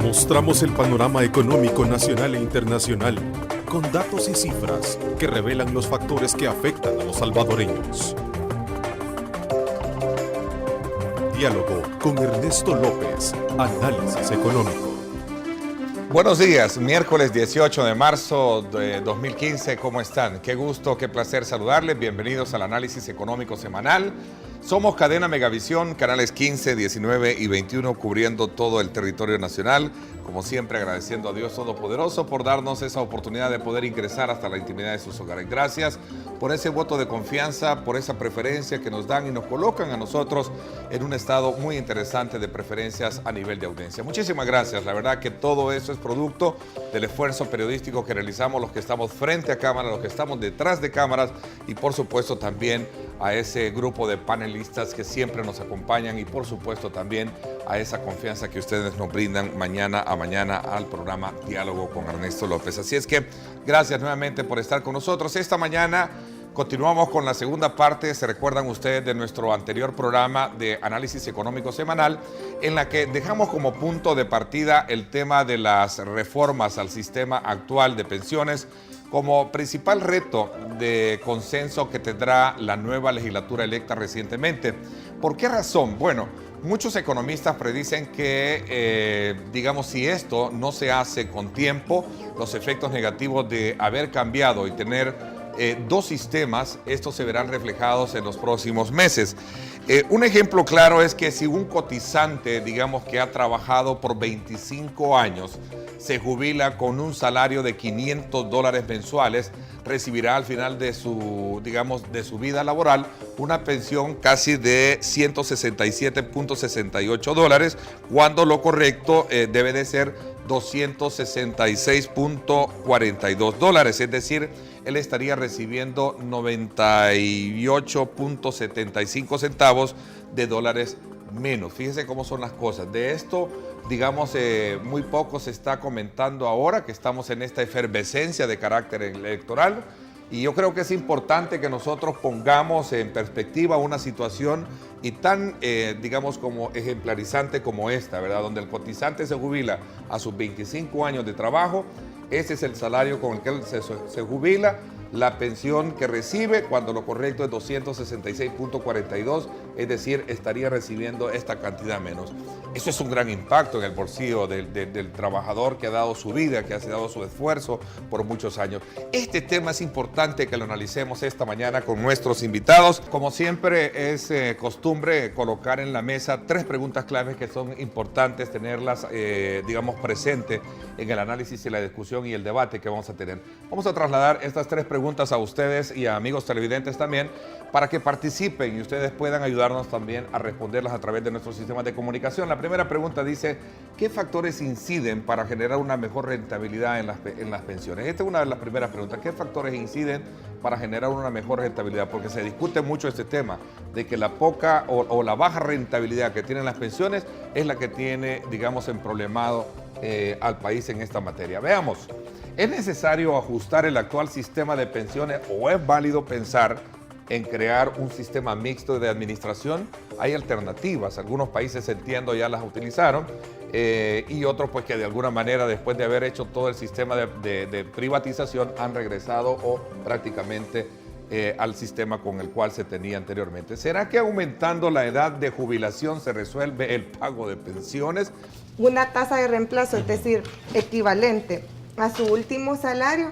Mostramos el panorama económico nacional e internacional con datos y cifras que revelan los factores que afectan a los salvadoreños. Diálogo con Ernesto López, Análisis Económico. Buenos días, miércoles 18 de marzo de 2015, ¿cómo están? Qué gusto, qué placer saludarles, bienvenidos al Análisis Económico Semanal. Somos Cadena Megavisión, canales 15, 19 y 21, cubriendo todo el territorio nacional. Como siempre, agradeciendo a Dios Todopoderoso por darnos esa oportunidad de poder ingresar hasta la intimidad de sus hogares. Gracias por ese voto de confianza, por esa preferencia que nos dan y nos colocan a nosotros en un estado muy interesante de preferencias a nivel de audiencia. Muchísimas gracias. La verdad que todo eso es producto del esfuerzo periodístico que realizamos los que estamos frente a cámara, los que estamos detrás de cámaras y por supuesto también a ese grupo de panelistas que siempre nos acompañan y por supuesto también a esa confianza que ustedes nos brindan mañana a mañana al programa Diálogo con Ernesto López. Así es que gracias nuevamente por estar con nosotros. Esta mañana continuamos con la segunda parte, se recuerdan ustedes, de nuestro anterior programa de análisis económico semanal, en la que dejamos como punto de partida el tema de las reformas al sistema actual de pensiones como principal reto de consenso que tendrá la nueva legislatura electa recientemente. ¿Por qué razón? Bueno, muchos economistas predicen que, si esto no se hace con tiempo, los efectos negativos de haber cambiado y tener dos sistemas, estos se verán reflejados en los próximos meses. Un ejemplo claro es que si un cotizante, que ha trabajado por 25 años, se jubila con un salario de $500 mensuales, recibirá al final de su vida laboral una pensión casi de $167.68, cuando lo correcto debe de ser $266.42, es decir, él estaría recibiendo 98.75 centavos de dólares menos. Fíjese cómo son las cosas. De esto, muy poco se está comentando ahora que estamos en esta efervescencia de carácter electoral. Y yo creo que es importante que nosotros pongamos en perspectiva una situación y tan, como ejemplarizante como esta, ¿verdad? Donde el cotizante se jubila a sus 25 años de trabajo, ese es el salario con el que él se jubila, la pensión que recibe, cuando lo correcto es 266.42, es decir, estaría recibiendo esta cantidad menos. Eso es un gran impacto en el bolsillo del trabajador que ha dado su vida, que ha dado su esfuerzo por muchos años. Este tema es importante que lo analicemos esta mañana con nuestros invitados. Como siempre es costumbre colocar en la mesa tres preguntas claves que son importantes tenerlas, presentes en el análisis y la discusión y el debate que vamos a tener. Vamos a trasladar estas tres preguntas a ustedes y a amigos televidentes también para que participen y ustedes puedan ayudarnos también a responderlas a través de nuestros sistemas de comunicación. La primera pregunta dice: ¿qué factores inciden para generar una mejor rentabilidad en las pensiones? Esta es una de las primeras preguntas. ¿Qué factores inciden para generar una mejor rentabilidad? Porque se discute mucho este tema de que la poca o la baja rentabilidad que tienen las pensiones es la que tiene, emproblemado al país en esta materia. Veamos, ¿es necesario ajustar el actual sistema de pensiones o es válido pensar en crear un sistema mixto de administración? Hay alternativas, algunos países, entiendo, ya las utilizaron y otros pues que de alguna manera, después de haber hecho todo el sistema de privatización, han regresado o prácticamente al sistema con el cual se tenía anteriormente. ¿Será que aumentando la edad de jubilación se resuelve el pago de pensiones? Una tasa de reemplazo, es decir, equivalente a su último salario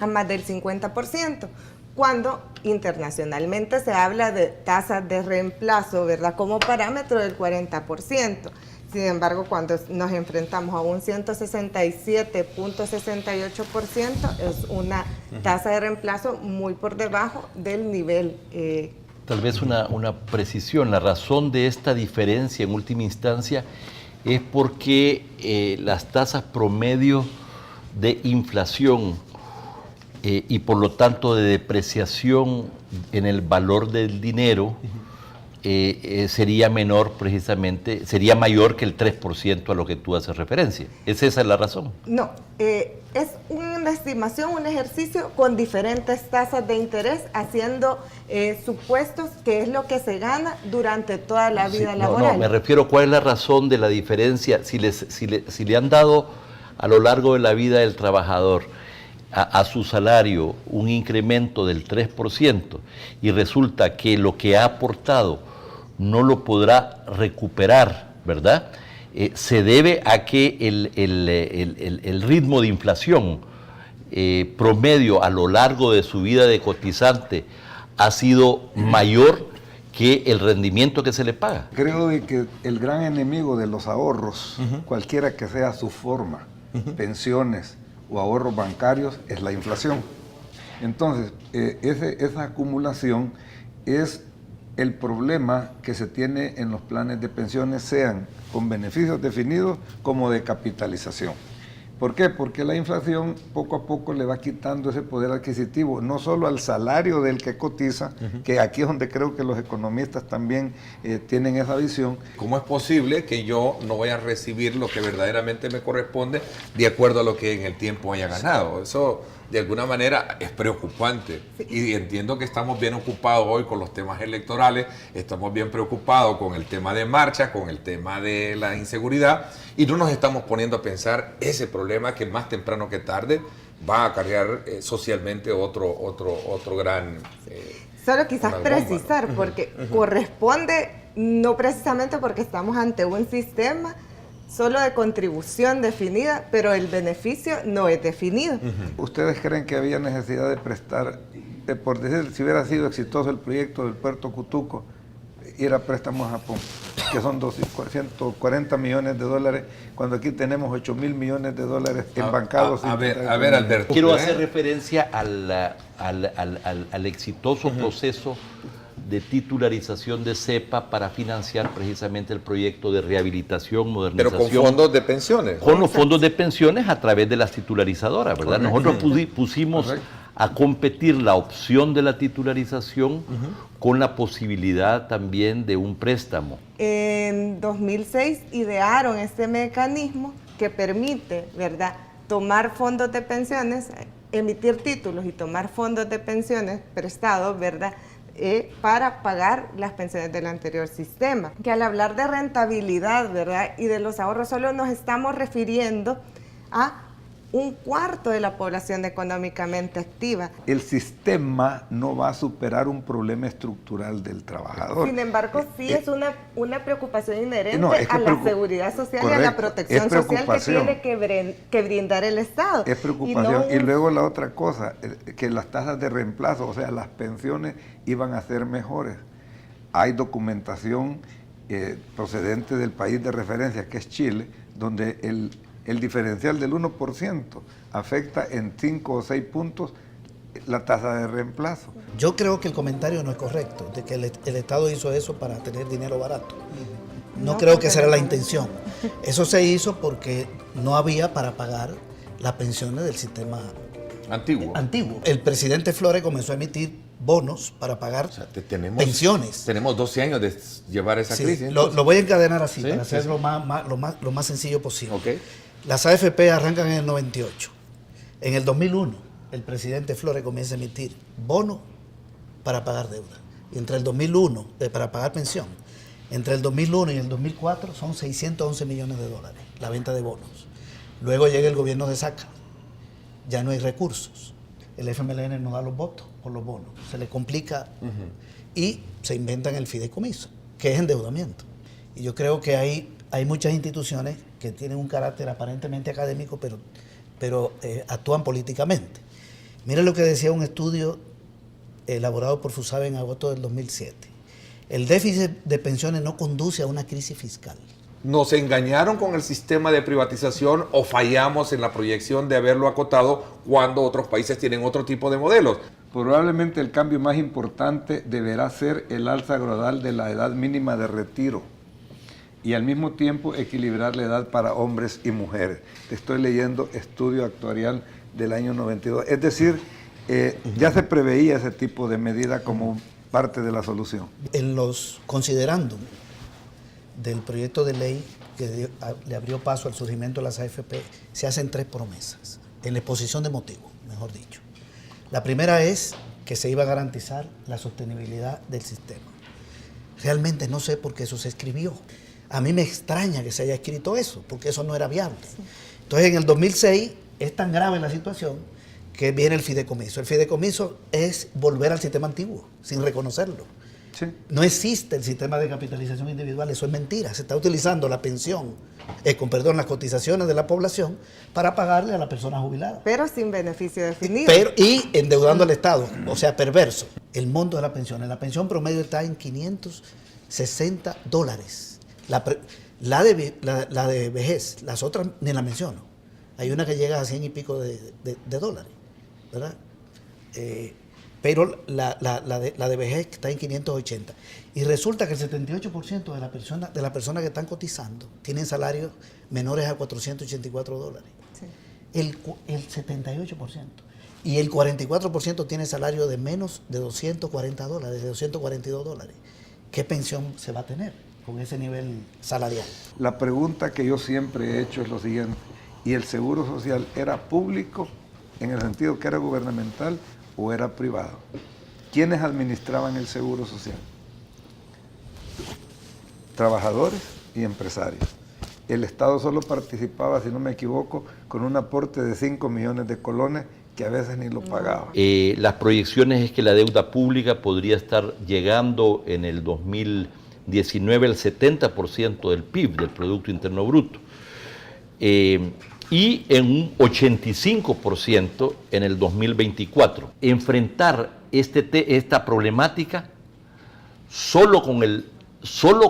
a más del 50%, cuando internacionalmente se habla de tasas de reemplazo, ¿verdad?, como parámetro del 40%. Sin embargo, cuando nos enfrentamos a un 167.68%, es una tasa de reemplazo muy por debajo del nivel. Tal vez una precisión: la razón de esta diferencia en última instancia es porque las tasas promedio de inflación y por lo tanto de depreciación en el valor del dinero sería menor precisamente, sería mayor que el 3% a lo que tú haces referencia. ¿Es esa la razón? No, es una estimación, un ejercicio con diferentes tasas de interés, haciendo supuestos que es lo que se gana durante toda la vida laboral. No, me refiero, ¿cuál es la razón de la diferencia? Si le han dado a lo largo de la vida del trabajador a su salario un incremento del 3% y resulta que lo que ha aportado no lo podrá recuperar, ¿verdad? Se debe a que el ritmo de inflación promedio a lo largo de su vida de cotizante ha sido mayor que el rendimiento que se le paga. Creo de que el gran enemigo de los ahorros, cualquiera que sea su forma, pensiones o ahorros bancarios, es la inflación. Entonces, esa acumulación es el problema que se tiene en los planes de pensiones, sean con beneficios definidos como de capitalización. ¿Por qué? Porque la inflación poco a poco le va quitando ese poder adquisitivo, no solo al salario del que cotiza, que aquí es donde creo que los economistas también tienen esa visión. ¿Cómo es posible que yo no voy a recibir lo que verdaderamente me corresponde de acuerdo a lo que en el tiempo haya ganado? Eso de alguna manera es preocupante. Y entiendo que estamos bien ocupados hoy con los temas electorales, estamos bien preocupados con el tema de marcha, con el tema de la inseguridad, y no nos estamos poniendo a pensar ese problema que más temprano que tarde va a cargar socialmente otro gran... Solo quizás precisar, porque corresponde, no precisamente porque estamos ante un sistema solo de contribución definida, pero el beneficio no es definido. ¿Ustedes creen que había necesidad de prestar, por decir, si hubiera sido exitoso el proyecto del puerto Cutuco, ir a préstamos a Japón, que son 140 millones de dólares, cuando aquí tenemos 8.000 millones de dólares embancados? A ver, Alberto. Quiero hacer referencia al exitoso proceso de titularización de CEPA para financiar precisamente el proyecto de rehabilitación, modernización. Pero con fondos de pensiones. Con los fondos de pensiones a través de las titularizadoras, ¿verdad? Nosotros pusimos a competir la opción de la titularización con la posibilidad también de un préstamo. En 2006 idearon este mecanismo que permite, ¿verdad?, tomar fondos de pensiones, emitir títulos y tomar fondos de pensiones prestados, ¿verdad?, para pagar las pensiones del anterior sistema. Que al hablar de rentabilidad, ¿verdad?, y de los ahorros, solo nos estamos refiriendo a un cuarto de la población económicamente activa. El sistema no va a superar un problema estructural del trabajador. Sin embargo, sí es una preocupación inherente a la seguridad social, correcto, y a la protección social que tiene que brindar el Estado. Es preocupación. Y luego la otra cosa, que las tasas de reemplazo, o sea, las pensiones iban a ser mejores. Hay documentación procedente del país de referencia, que es Chile, donde el diferencial del 1% afecta en 5 o 6 puntos la tasa de reemplazo. Yo creo que el comentario no es correcto, de que el Estado hizo eso para tener dinero barato. No creo que esa era la intención. Eso se hizo porque no había para pagar las pensiones del sistema antiguo. El presidente Flores comenzó a emitir bonos para pagar pensiones. Tenemos 12 años de llevar esa crisis. Lo voy a encadenar así, para hacer lo más sencillo posible. Okay. Las AFP arrancan en el 98. En el 2001, el presidente Flores comienza a emitir bonos para pagar deuda. Y entre el 2001, para pagar pensión, entre el 2001 y el 2004 son 611 millones de dólares la venta de bonos. Luego llega el gobierno de Saca. Ya no hay recursos. El FMLN no da los votos por los bonos. Se le complica y se inventan el fideicomiso, que es endeudamiento. Y yo creo que hay muchas instituciones que tienen un carácter aparentemente académico, pero actúan políticamente. Miren lo que decía un estudio elaborado por FUSAB en agosto del 2007. El déficit de pensiones no conduce a una crisis fiscal. ¿Nos engañaron con el sistema de privatización o fallamos en la proyección de haberlo acotado cuando otros países tienen otro tipo de modelos? Probablemente el cambio más importante deberá ser el alza gradual de la edad mínima de retiro y al mismo tiempo equilibrar la edad para hombres y mujeres. Estoy leyendo estudio actuarial del año 92. Es decir, ya se preveía ese tipo de medida como parte de la solución. En los considerándum del proyecto de ley que le abrió paso al surgimiento de las AFP, se hacen 3 promesas, en la exposición de motivos, mejor dicho. La primera es que se iba a garantizar la sostenibilidad del sistema. Realmente no sé por qué eso se escribió. A mí me extraña que se haya escrito eso, porque eso no era viable. Entonces, en el 2006 es tan grave la situación que viene el fideicomiso. El fideicomiso es volver al sistema antiguo, sin reconocerlo. Sí. No existe el sistema de capitalización individual, eso es mentira. Se está utilizando la pensión, las cotizaciones de la población para pagarle a la persona jubilada. Pero sin beneficio definido. Y endeudando al Estado, o sea, perverso. El monto de la pensión promedio está en $560. La de vejez, las otras ni la menciono. Hay una que llega a 100 y pico de dólares, ¿verdad? Pero la de vejez está en 580. Y resulta que el 78% de las personas que están cotizando tienen salarios menores a $484. Sí. El 78%. Y el 44% tiene salario de menos de $240, de $242. ¿Qué pensión se va a tener con ese nivel salarial? La pregunta que yo siempre he hecho es lo siguiente: ¿y el seguro social era público en el sentido que era gubernamental o era privado? ¿Quiénes administraban el seguro social? Trabajadores y empresarios. El Estado solo participaba, si no me equivoco, con un aporte de 5 millones de colones que a veces ni lo pagaba. Las proyecciones es que la deuda pública podría estar llegando en el 2019 al 70% del PIB, del Producto Interno Bruto. Y en un 85% en el 2024. Enfrentar esta problemática solo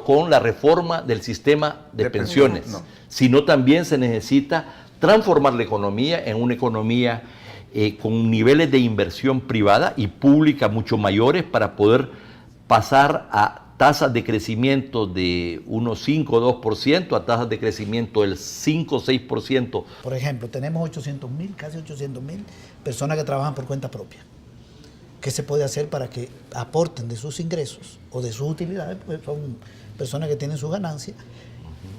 con la reforma del sistema de pensiones, no. Sino también se necesita transformar la economía en una economía con niveles de inversión privada y pública mucho mayores para poder pasar a tasas de crecimiento de unos 5 o 2% a tasas de crecimiento del 5 o 6%. Por ejemplo, tenemos 800.000, casi 800.000 personas que trabajan por cuenta propia. ¿Qué se puede hacer para que aporten de sus ingresos o de sus utilidades? Pues son personas que tienen sus ganancias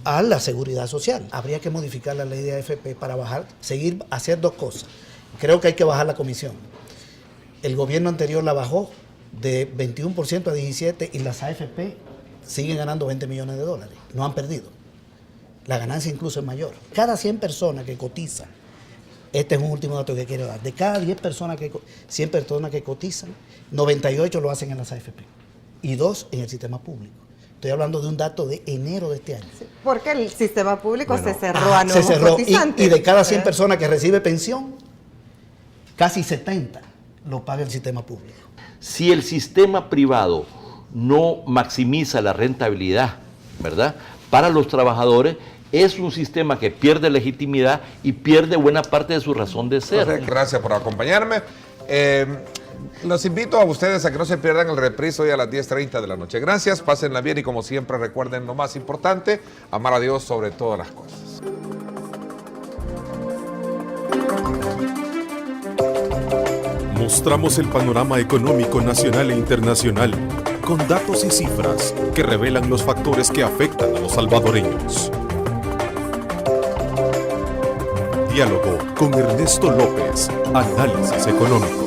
a la seguridad social. Habría que modificar la ley de AFP para seguir hacer 2 cosas. Creo que hay que bajar la comisión. El gobierno anterior la bajó de 21% a 17% y las AFP siguen ganando $20 millones. No han perdido. La ganancia incluso es mayor. Cada 100 personas que cotizan, este es un último dato que quiero dar, de cada 100 personas que cotizan, 98 lo hacen en las AFP y 2 en el sistema público. Estoy hablando de un dato de enero de este año. Sí, porque el sistema público se cerró a nuevos se cerró cotizantes. Y de cada 100 personas que recibe pensión, casi 70 lo paga el sistema público. Si el sistema privado no maximiza la rentabilidad, ¿verdad?, para los trabajadores, es un sistema que pierde legitimidad y pierde buena parte de su razón de ser. Gracias por acompañarme. Los invito a ustedes a que no se pierdan el reprise hoy a las 10:30 de la noche. Gracias, pásenla bien y como siempre recuerden lo más importante, amar a Dios sobre todas las cosas. Mostramos el panorama económico nacional e internacional con datos y cifras que revelan los factores que afectan a los salvadoreños. Diálogo con Ernesto López, Análisis Económico.